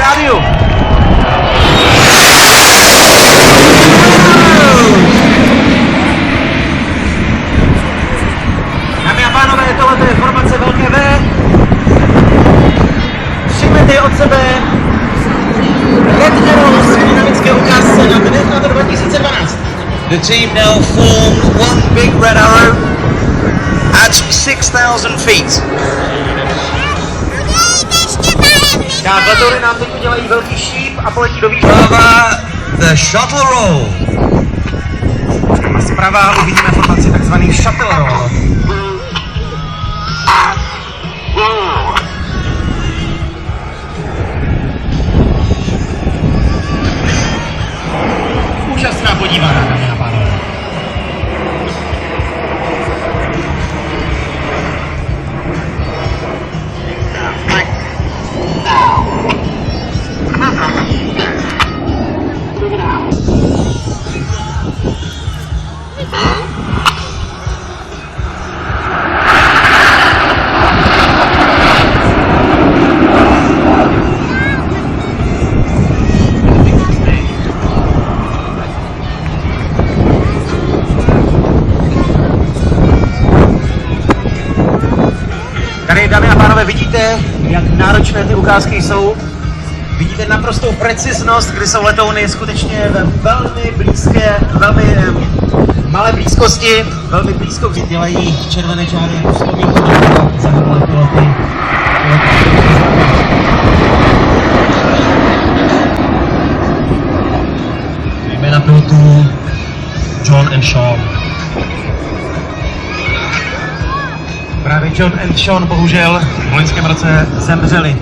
rádiu. Dámy a pánové, tohle je formace Velké V. 3 metry od sebe. Red Arrows v dynamické ukázce na Daytona 2012. The team now form one big red arrow at 6,000 feet. Tak, letouny nám teď udělají velký šíp a poletí do výšky. The shuttle roll. A zprava uvidíme formaci takzvaný shuttle roll. Úžasná podívaná, dámy a pánové. Tady, dámy a pánové, vidíte, jak náročné ty ukázky jsou. Vidíte naprostou preciznost, kdy jsou letouny skutečně ve velmi blízké, velmi malé blízkosti, velmi blízko, kdy dělají červené čáry jako vzpomínku na zahynulé piloty. Jména pilotů John and Sean. Právě John and Sean bohužel v loňském roce zemřeli.